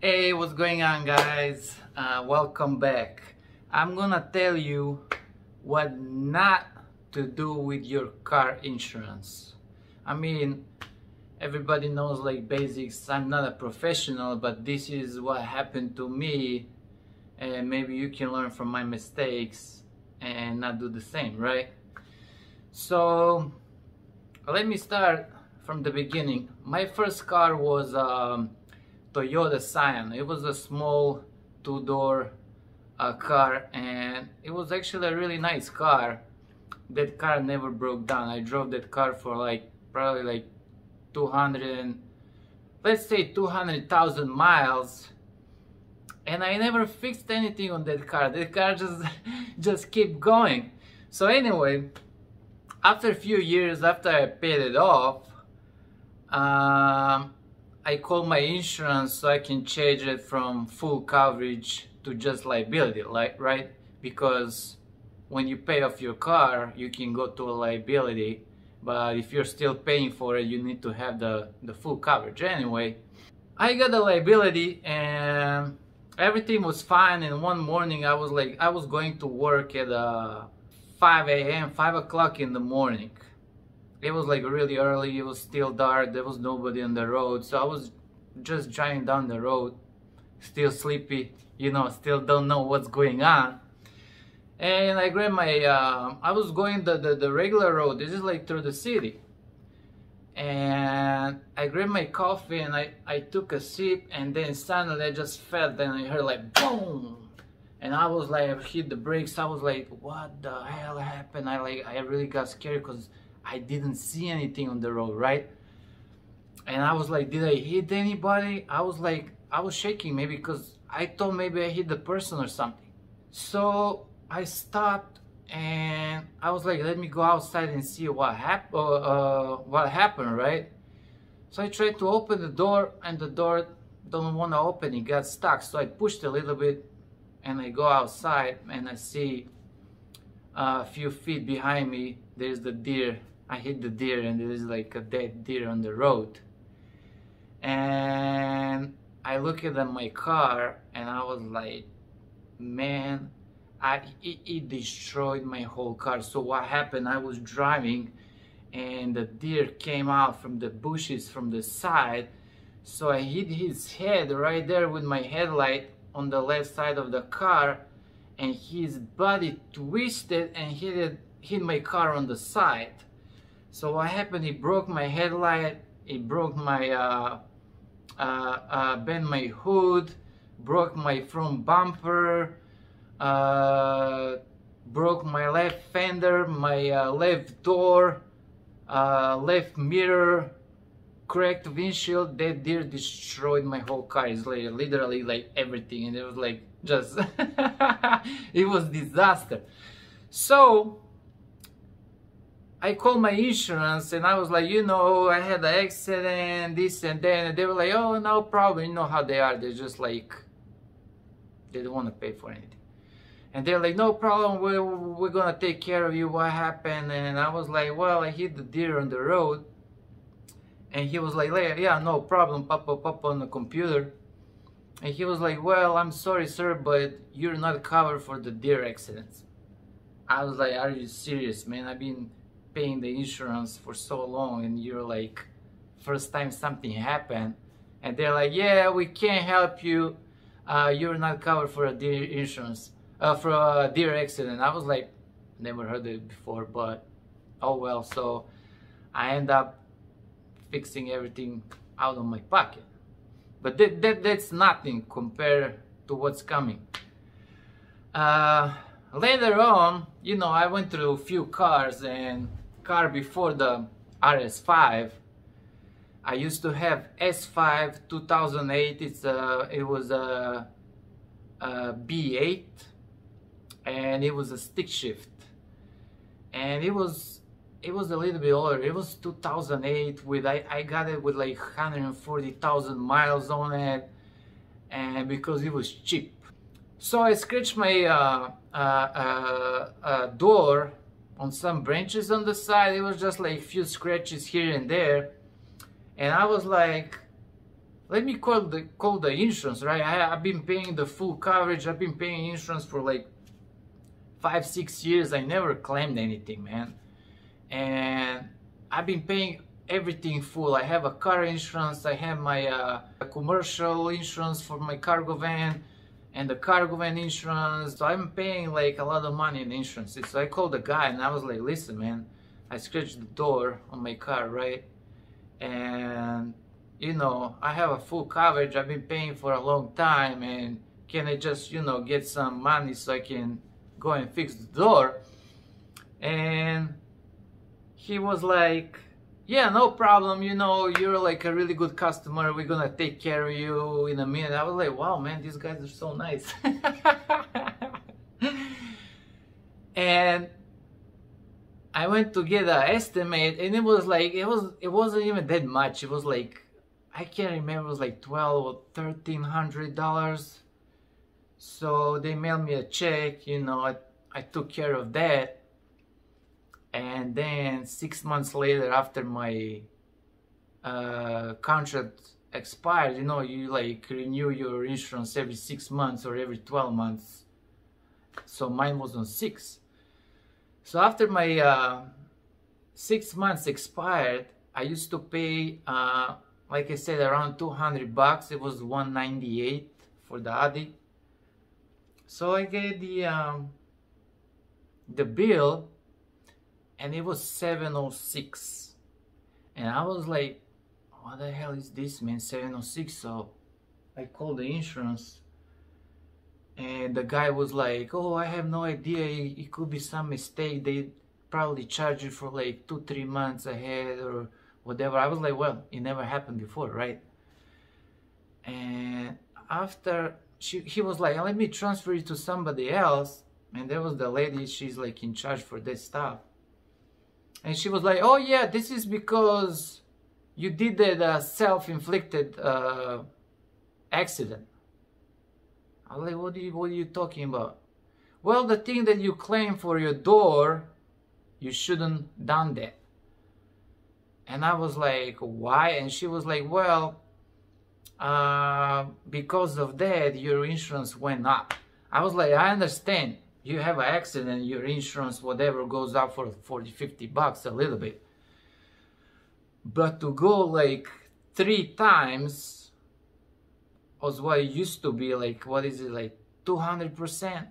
Hey, what's going on, guys? Welcome back. I'm gonna tell you what not to do with your car insurance. I mean, everybody knows like basics. I'm not a professional, but this is what happened to me, and maybe you can learn from my mistakes and not do the same, right? So let me start from the beginning. My first car was Toyota Scion. It was a small two-door car, and it was actually a really nice car. That car never broke down. I drove that car for probably like 200,000 miles, and I never fixed anything on that car. That car just kept going. So anyway, after a few years, after I paid it off, I called my insurance so I can change it from full coverage to just liability, right? Because when you pay off your car, you can go to a liability, but if you're still paying for it, you need to have the full coverage. Anyway, I got the liability and everything was fine, and one morning I was going to work at 5 a.m., 5 o'clock in the morning. It was like really early, it was still dark, there was nobody on the road, so I was just driving down the road, still sleepy, still don't know what's going on. And I grabbed my, I was going the regular road, this is like through the city. And I grabbed my coffee and I took a sip, and then suddenly I just felt, and I heard like boom! And I was like, I hit the brakes, I was like, what the hell happened? I really got scared because I didn't see anything on the road, right? And I was like, did I hit anybody? I was shaking maybe because I thought maybe I hit the person or something. So I stopped and I was like, let me go outside and see what happened, right? So I tried to open the door, and the door don't want to open, it got stuck. So I pushed a little bit and I go outside and I see a few feet behind me, there's the deer. I hit the deer, and there's like a dead deer on the road. And I look at my car and I was like, man, it destroyed my whole car. So what happened, I was driving and the deer came out from the bushes from the side. So I hit his head right there with my headlight on the left side of the car, and his body twisted and hit my car on the side. So what happened, he broke my headlight, he broke my, bent my hood, broke my front bumper, broke my left fender, my left door, left mirror, cracked windshield. That deer destroyed my whole car. It's like literally like everything, and it was like just it was disaster. So I called my insurance and I was like, I had an accident, this and that, and they were like, oh, no problem. You know how they are, they're just like, they don't want to pay for anything. And they're like, no problem, we're gonna take care of you, what happened? And I was like, well, I hit the deer on the road. And he was like, yeah, no problem, pop on the computer. And he was like, well, I'm sorry, sir, but you're not covered for the deer accidents. I was like, are you serious, man? I've been paying the insurance for so long, and you're like, first time something happened. And they're like, yeah, we can't help you. You're not covered for a deer insurance, for a deer accident. I was like, never heard it before, but oh well. So I end up fixing everything out of my pocket. But that's nothing compared to what's coming. Later on, I went through a few cars, and car before the RS5, I used to have S5 2008. It was a B8, and it was a stick shift, and it was a little bit older. It was 2008 with I got it with like 140,000 miles on it, and because it was cheap. So I scratched my door on some branches on the side. It was just like a few scratches here and there, and I was like, let me call the insurance, right? I've been paying the full coverage. I've been paying insurance for like 5-6 years. I never claimed anything, man. And I've been paying everything full. I have a car insurance. I have my commercial insurance for my cargo van, and the cargo van insurance. So I'm paying like a lot of money in insurance. So I called the guy and I was like, listen, man, I scratched the door on my car, right? And you know, I have a full coverage. I've been paying for a long time, and can I just, you know, get some money so I can go and fix the door? And he was like, yeah, no problem, you know, you're like a really good customer, we're gonna take care of you in a minute. I was like, wow, man, these guys are so nice. And I went to get an estimate, and it was like, it wasn't even that much. It was like, I can't remember, it was like $1,200 or $1,300. So they mailed me a check, you know, I took care of that. And then 6 months later, after my contract expired, you know, you like renew your insurance every 6 months or every 12 months. So mine was on 6. So after my 6 months expired, I used to pay, like I said, around $200. It was $198 for the Audi. So I get the bill, and it was $706, and I was like, what the hell is this, man? $706. So I called the insurance, and the guy was like, oh, I have no idea, it could be some mistake, they probably charge you for like 2-3 months ahead or whatever. I was like, well, it never happened before, right? And after he was like, let me transfer you to somebody else, and there was the lady, she's like in charge for that stuff. And she was like, oh yeah, this is because you did that self-inflicted accident. I was like, what are you talking about? Well, the thing that you claim for your door, you shouldn't done that. And I was like, why? And she was like, well, because of that, your insurance went up. I was like, I understand. You have an accident, your insurance, whatever, goes up for $40-50 a little bit. But to go like 3 times was what it used to be, like, what is it, like 200%?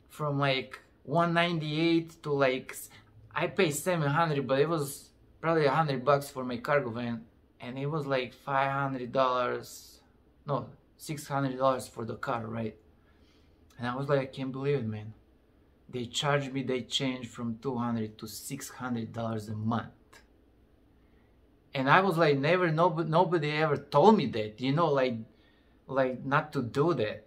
From like 198 to like, I paid $700, but it was probably $100 for my cargo van. And it was like $500, no, $600 for the car, right? And I was like, I can't believe it, man. They charged me, they changed from $200 to $600 a month. And I was like, nobody ever told me that, you know, like not to do that.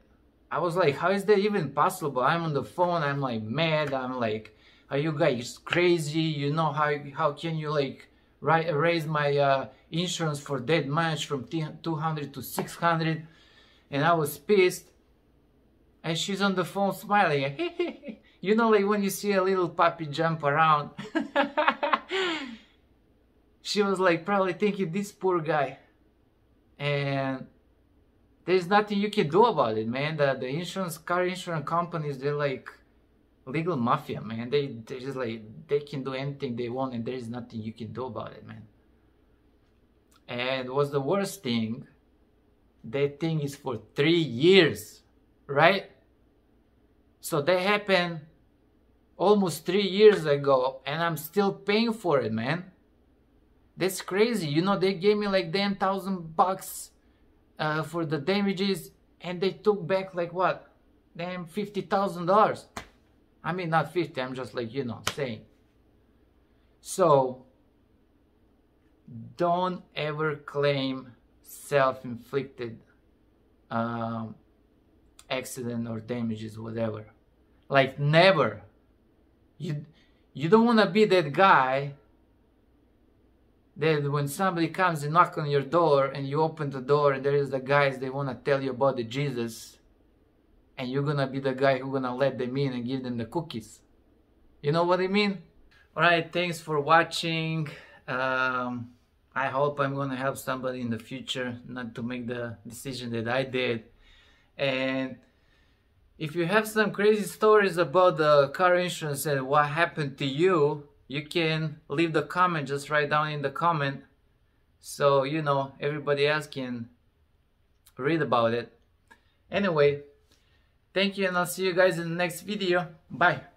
I was like, how is that even possible? I'm on the phone, I'm like mad, I'm like, are you guys crazy? You know, how can you like raise my insurance for that much from $200 to $600? And I was pissed. And she's on the phone smiling. You know, like when you see a little puppy jump around. She was like probably thinking, this poor guy. And there's nothing you can do about it, man. The car insurance companies, they're like legal mafia, man. They just like, they can do anything they want, and there's nothing you can do about it, man. And what's the worst thing? That thing is for 3 years, right? So that happened almost 3 years ago, and I'm still paying for it, man. That's crazy. You know, they gave me like damn $1,000 for the damages, and they took back like what? Damn $50,000. I mean, not 50, I'm just like, you know, saying. So don't ever claim self-inflicted accident or damages, whatever. Like, never. You don't want to be that guy that when somebody comes and knock on your door and you open the door and there is the guys, they want to tell you about the Jesus, and you're gonna be the guy who's gonna let them in and give them the cookies. You know what I mean? Alright, thanks for watching. I hope I'm gonna help somebody in the future not to make the decision that I did. And if you have some crazy stories about the car insurance and what happened to you, you can leave the comment, just write down in the comment, so you know everybody else can read about it. Anyway, thank you, and I'll see you guys in the next video. Bye.